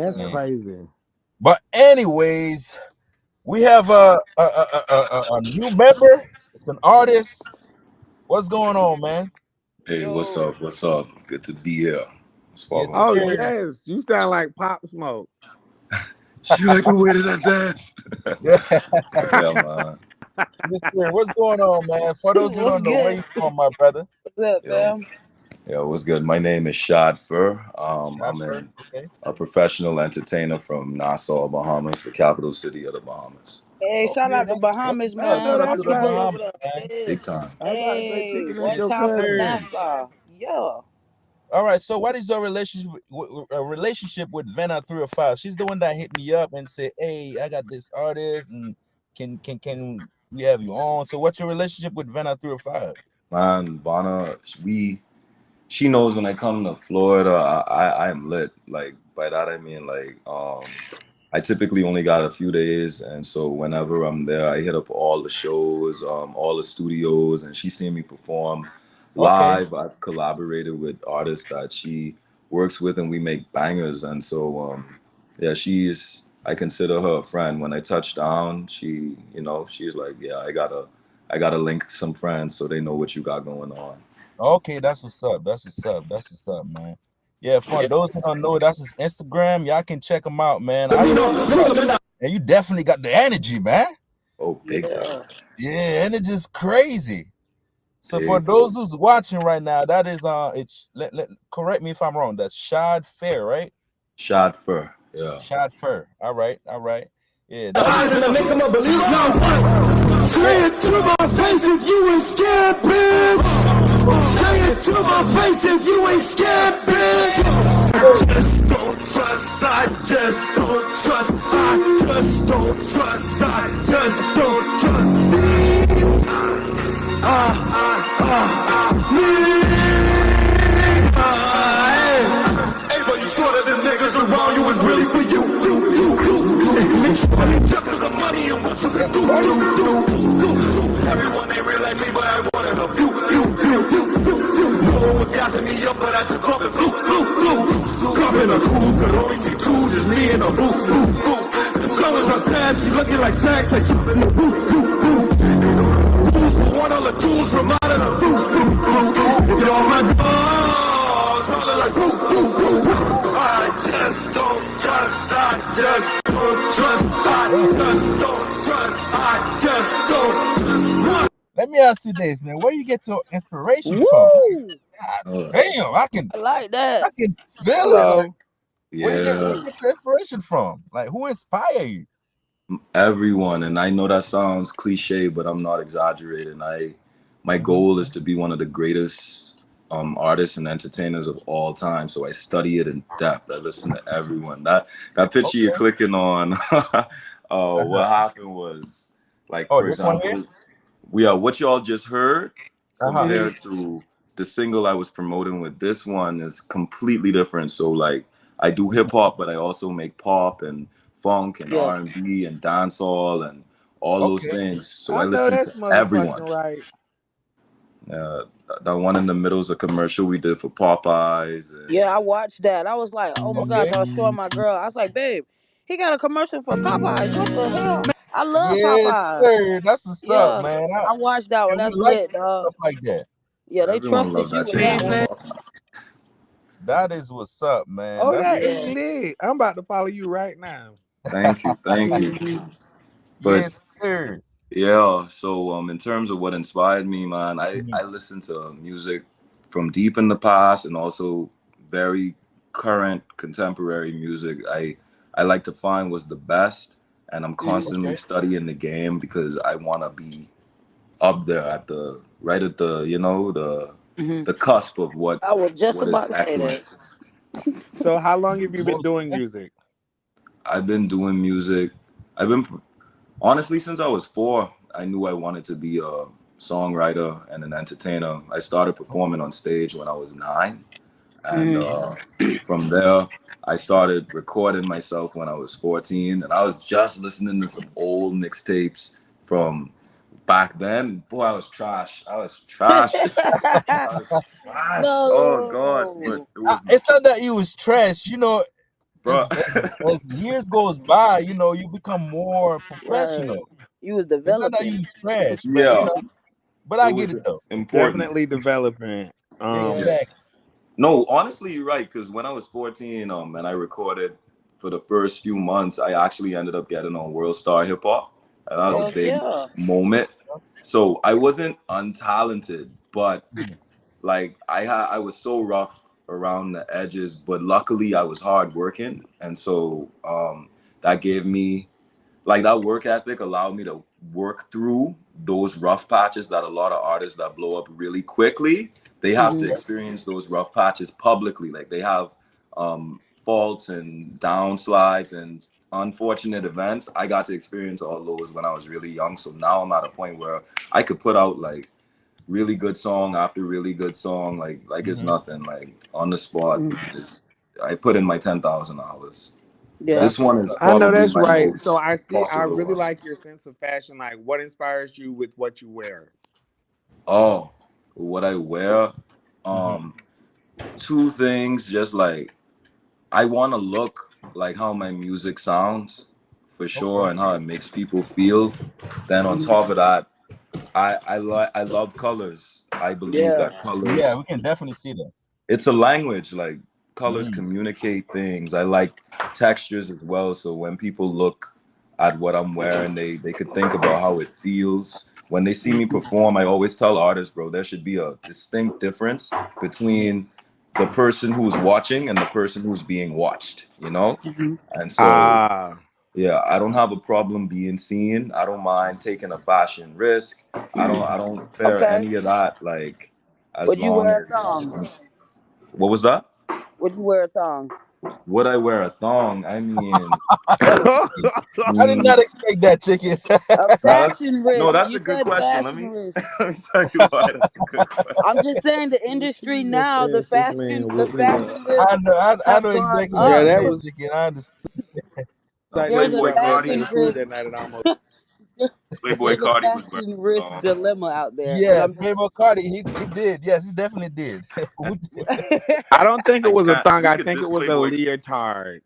That's insane. crazy. But anyways, we have a new member. It's an artist. What's going on, man? Hey, what's Yo, up? What's up? Good to be here. What's Yes, poppin' with Oh you? sir. yes, you sound like Pop Smoke. She like the way that I dance. Yeah, Yeah, man. yes, sir. What's going on, man? For those who what's don't know, where good? you from, my brother? What's up, Yo, fam? yo, what's good? My name is SHAD FER. Shot I'm first. in Okay. a professional entertainer from Nassau, Bahamas, the capital city of the Bahamas. Hey, shout Okay, out to that's Bahamas, what's I up. know man. Shout out My to that's the people's right. over Bahamas, there. man. Big Yes. time. I about to say Hey, chicken is one your time from cousin. Sir. Nassau. Yeah. All right. So, what is your relationship with Vanna 305? She's the one that hit me up and said, "Hey, I got this artist, and can we have you on?" So, what's your relationship with Vanna 305? Man, Bonna, she knows when I come to Florida, I am lit. Like by that I mean like I typically only got a few days, and so whenever I'm there, I hit up all the shows, all the studios, and she's seen me perform Okay. live. I've collaborated with artists that she works with, and we make bangers. And so, yeah, she's. I consider her a friend. When I touch down, she's like, yeah, I gotta link some friends so they know what you got going on. Okay, that's what's up. That's what's up. That's what's up, man. Yeah, for those who don't know, that's his Instagram. Y'all can check him out, man. And you definitely got the energy, man. Oh, big time, Yeah. Yeah, energy is crazy. So for big. those who's watching right now, that is it's correct me if I'm wrong. That's Shad Fair, right? Shot fur, yeah. Shad Fair. All right, all right. Yeah, that is Eyes and I make them a believer. Say it to my face if you ain't scared, bitch. Say it to my face if you ain't scared, bitch. I just don't trust. I just don't trust. I just don't trust. I just don't trust. Hey, but you sure that the niggas around you is really for you? Make sure they just cause of money and what you can do. Everyone ain't real like me, but I wanna help you. No one was gassing me up, but I took off and flew. Come in a coupe, could only see two, just me and a boo. As long as I'm sad, you looking like sex, like you in the boo. One of the tools from out of the boo. You're my dogs, all like boo. I just don't trust, I just don't trust, I just don't trust, I just don't trust. let me ask you this, man. Where you get your inspiration from? Woo! Uh, Damn, I like I that. can feel it. Like Hello. where yeah, you get your inspiration from? Like who inspire you? everyone, and I know that sounds cliche, but I'm not exaggerating. My Mhm. goal is to be one of the greatest artists and entertainers of all time. So I study it in depth. I listen to everyone. That picture you're Okay. clicking on, Uh-huh. what happened was, like, Oh, for this one here? example, we are what y'all just heard Uh-huh. compared to the single I was promoting with this one is completely different. So like I do hip hop, but I also make pop and funk and Yeah. R&B and dancehall and all those Okay. things. So I I know listen that's to everyone. motherfucking right. That one in the middle is a commercial we did for Popeyes, and Yeah, I watched that. I was like, oh my gosh, Okay. I was showing my girl. I was like, babe, he got a commercial for Popeyes. What the hell? I love Yes, Popeyes. sir. That's what's up, Yeah. man. I watched that one. And we That's like lit, dog. stuff like that. Yeah, they everyone trusted loved you that with shit. that one. That is what's up, man. Oh, That's that is Yeah. lit. I'm about to follow you right now. Thank you, thank you. But yes, sir. yeah, so in terms of what inspired me, man, I Mhm. listen to music from deep in the past and also very current contemporary music. I like to find what's the best, and I'm constantly Okay. studying the game because I want to be up there at the right at the Hmm. the cusp of I was just what is about to say excellent. that. So how long have you been Most doing def- music? I've been doing music. I've been honestly since I was 4. I knew I wanted to be a songwriter and an entertainer. I started performing on stage when I was 9, and Hmm. from there I started recording myself when I was 14, and I was just listening to some old mixtapes from back then. Boy, I was trash. I was trash. I was trash. Oh God, but No. it was It's not that you was trash. bro. As years goes by, you know, you become more Right. professional. You was It's not that you developing. was trash, but you Yeah, know, but it I get was it though. important. Definitely developing. Yeah. Exactly. No, honestly, you're right. Because when I was 14, and I recorded for the first few months, I actually ended up getting on World Star Hip Hop, and that was a Heck big yeah. moment. So I wasn't untalented, but like I was so rough around the edges, but luckily I was hardworking, and so that gave me like that work ethic allowed me to work through those rough patches that a lot of artists that blow up really quickly, they have to experience those rough patches publicly. Like they have faults and downslides and unfortunate events. I got to experience all those when I was really young. So now I'm at a point where I could put out like really good song after really good song, like it's nothing. Like on the spot, is I put in my 10,000 hours. Yeah. This one is I know probably that's my right. So most I see. I popular really one. like your sense of fashion. Like, what inspires you with what you wear? Oh, what I wear, Mm-hmm. two things. Just like I want to look like how my music sounds, for Okay. sure, and how it makes people feel. Then on Mhm. top of that, I love colors. I believe Yeah. that Yeah, colors, we can definitely see that. it's a language. Like colors Mm. communicate things. I like textures as well. So when people look at what I'm wearing, they could think about how it feels. When they see me perform, I always tell artists, bro, there should be a distinct difference between the person who's watching and the person who's being watched, you know? Mhm. And so Ah, yeah, I don't have a problem being seen. I don't mind taking a fashion risk. I don't fear Okay. any of that. Like as Would you long wear a as thong? what was that? Would you wear a thong? Would I wear a thong? I mean, I did not expect that, chicken. A no, fashion risk. that's You a good said question. Let fashion me risk. let me tell you why. That's a good I'm question. just saying the industry now, the this man fashion, the whooped me up. fashion risks I have know gone exactly what Yeah, you're up. that saying, was chicken. I understand. like that There's a was Playboy something I Cardi made fashion of food risk. that night, and I almost. Playboy There's a Cardi was wearing fashion risk a thong. dilemma out there, and Yeah, I'm just. Playboy Cardi, he did. Yes, he definitely did. I don't think it I was a can't. thong. We I could think diss it was a Playboy leotard.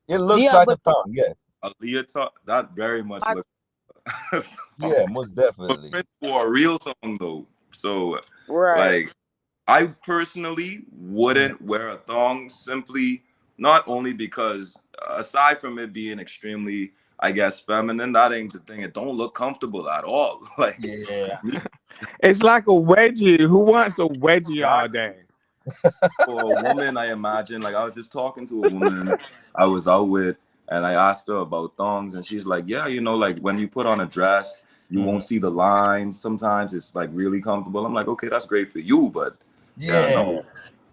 It looks Yeah, like a but thong. Yes. a leotard. That very much my, looks. Yeah, most But definitely. Prince wore a real thong though. So right. like I personally Mhm. wouldn't wear a thong simply not only because aside from it being extremely, I guess, feminine, that ain't the thing. It don't look comfortable at all. Like Yeah. me, It's like a wedgie. Who wants a wedgie all exactly. day? For a woman, I imagine, like I was just talking to a woman I was out with, and I asked her about thongs, and she's like, "Yeah, like when you put on a dress, you Mhm. won't see the lines. Sometimes it's like really comfortable." I'm like, "Okay, that's great for you, but yeah, Yeah. no,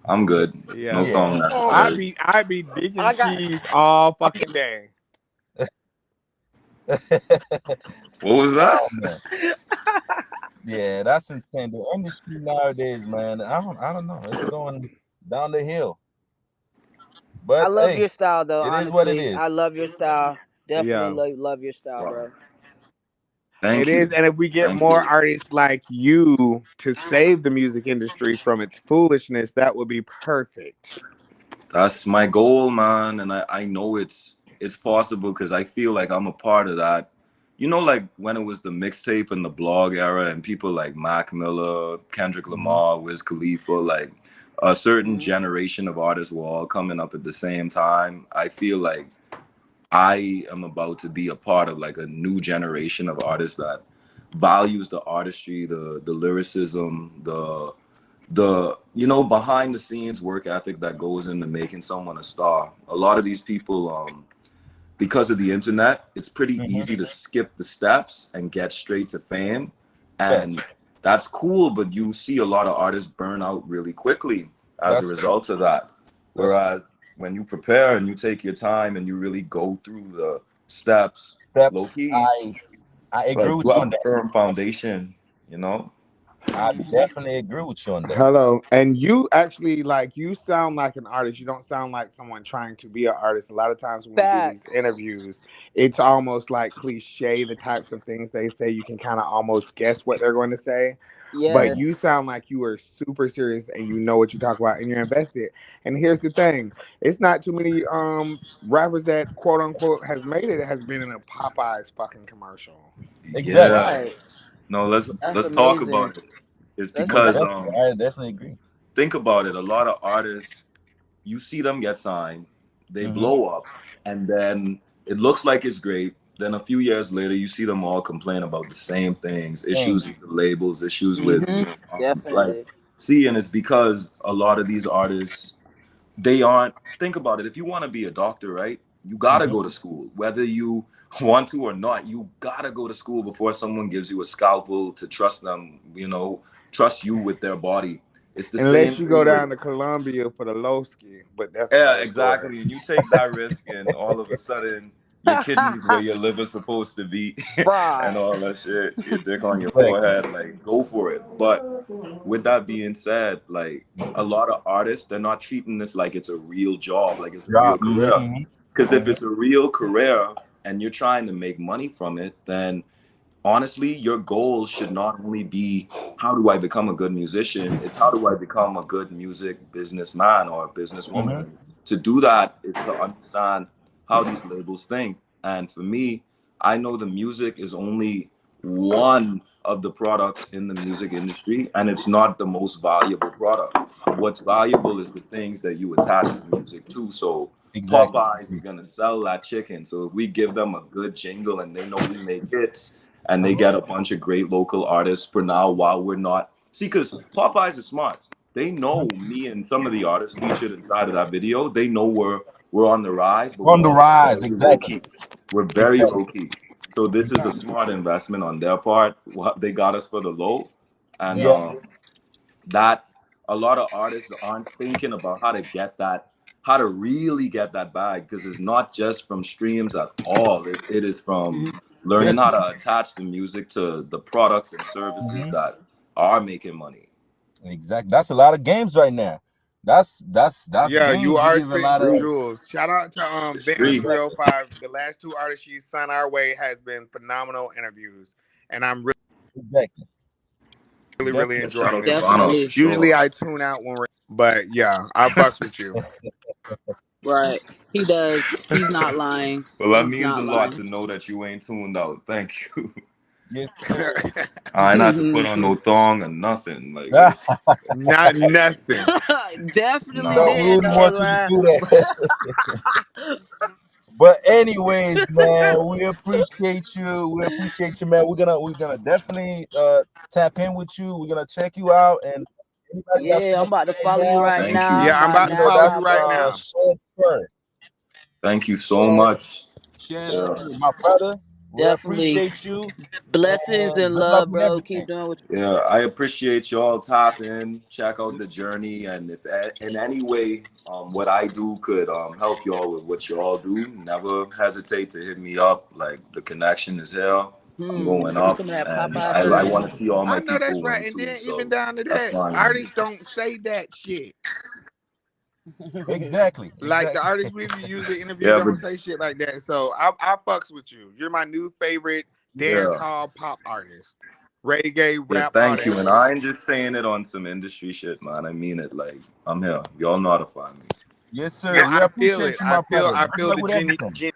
I'm good. No Yeah, Yeah. thong Oh, I necessary." be I be digging I got. cheese all fucking day. What was that? Oh man. Yeah, that's insane. The industry nowadays, man, I don't know. It's going down the hill. I But love hey, your style, though. it is what it Honestly, I is. love your style. Definitely Yeah, love your style, Wow. bro. it Thank is. you. And if we get Thank more you. artists like you to save the music industry from its foolishness, that would be perfect. That's my goal, man, and I know it's possible because I feel like I'm a part of that. Like when it was the mixtape and the blog era, and people like Mac Miller, Kendrick Mhm. Lamar, Wiz Khalifa, like a certain Hmm. generation of artists were all coming up at the same time. I feel like I am about to be a part of like a new generation of artists that values the artistry, the lyricism, the behind the scenes work ethic that goes into making someone a star. A lot of these people, because of the internet, it's pretty Mhm. easy to skip the steps and get straight to fame, Facts. and that's cool. But you see a lot of artists burn out really quickly as a That's result of that. that's true. Whereas when you prepare and you take your time and you really go through the steps, low Steps. key, I agree like with you you have on a that. firm foundation, you know. I definitely agree with you on that. Hello. And you actually like you sound like an artist. You don't sound like someone trying to be an artist. A lot of times when we do these Facts. interviews, it's almost like cliche, the types of things they say. You can kind of almost guess what they're going to say. But you Yes. sound like you are super serious and you know what you talk about and you're invested. And here's the thing. It's not too many rappers that quote unquote has made it has been in a Popeyes fucking commercial. Exactly. Yeah. Right. No, That's let's talk amazing. about it. It's That's Most because definitely. I definitely agree. think about it. A lot of artists, you see them get signed, they Mm-hmm. blow up, and then it looks like it's great. Then a few years later, you see them all complain about the same things, issues with the labels, issues with like, Definitely. see, and it's because a lot of these artists, they aren't, think about it. If you want to be a doctor, right, you got to Mm-hmm. go to school, whether you want to or not. You got to go to school before someone gives you a scalpel to trust them, trust you with their body. It's the same Unless you go thing with, down to Colombia for the low ski, but that's yeah, another story. exactly. And you take that risk, and all of a sudden, your kidneys where your liver's supposed to be, and Right. all that shit, your dick on your Exactly. forehead, like, go for it. But with that being said, like, a lot of artists, they're not treating this like it's a real job, like it's a Yeah. real career. Mm-hmm. Because if Mm-hmm. it's a real career and you're trying to make money from it, then honestly, your goal should not only be how do I become a good musician, it's how do I become a good music businessman or businesswoman. Mm-hmm. And to do that is to understand how these labels think. And for me, I know the music is only one of the products in the music industry, and it's not the most valuable product. What's valuable is the things that you attach the music to. So Exactly. Popeyes is gonna sell that chicken. So if we give them a good jingle and they know we make hits, and they get a bunch of great local artists for now while we're not, see, because Popeyes is smart. They know me and some of the artists featured inside of that video. They know we're on the rise, but On we're the also rise. very low Exactly. key. We're very Exactly. low key. So this is a smart investment on their part. They got us for the low, and Yeah. that a lot of artists aren't thinking about how to get that, how to really get that bag, because it's not just from streams at all. It is from learning how Business. to attach the music to the products and services Mm-hmm. that are making money. Exactly. That's a lot of games right now. That's Yeah, you games. You are give a spitting lot some of jewels. Shout out to It's Vanna free. 305. The last two artists she's sent our way has been phenomenal interviews, and I'm exactly. really Yeah, Definitely. shout enjoying out this. to Bono Definitely. for Usually sure. I tune out when we're, but yeah, I fucks with you. Right. He does. He's not lying. Well, that He's means a not lot lying. to know that you ain't tuned out. Thank you. Yes, sir. I ain't had to put on no thong or nothing. Like no, it's Not nothing. Definitely nah. we did, wouldn't though, want you to man. do that. But anyways, man, we appreciate you. We appreciate you, man. We're gonna definitely tap in with you. We're gonna check you out. And anybody that's Yeah, I'm about to listening follow right you now, right Thank you. now. Yeah, I'm Not about to you know follow now. you that's right now. SHAD FER. Thank you so SHAD, much. SHAD Yeah. FER, my brother. We Definitely. appreciate you Blessings and and good luck love, with bro. Keep everything. doing what Yeah, I appreciate y'all. Tap in, check out the Yes, journey, and if in any way what I do could help y'all with what y'all do, never hesitate to hit me up. Like the connection is here. I'm going Give me up, some of that and Popeye I shrimp. want to see all I my know that's people win right. And too. then even So down to that's that, fine with me. artists don't say that shit. exactly. Like the Exactly. artists we usually interview Yeah, but don't say shit like that. So I fucks with you. You're my new favorite dance yeah, hall pop artist, reggae yeah. rap, all Thank that you. And shit. I ain't just saying it on some industry shit, man. I mean it. Like I'm here. Y'all know how to find me. Yes, No, sir. We I feel it. appreciate you, my brother. I Good feel luck the with everything.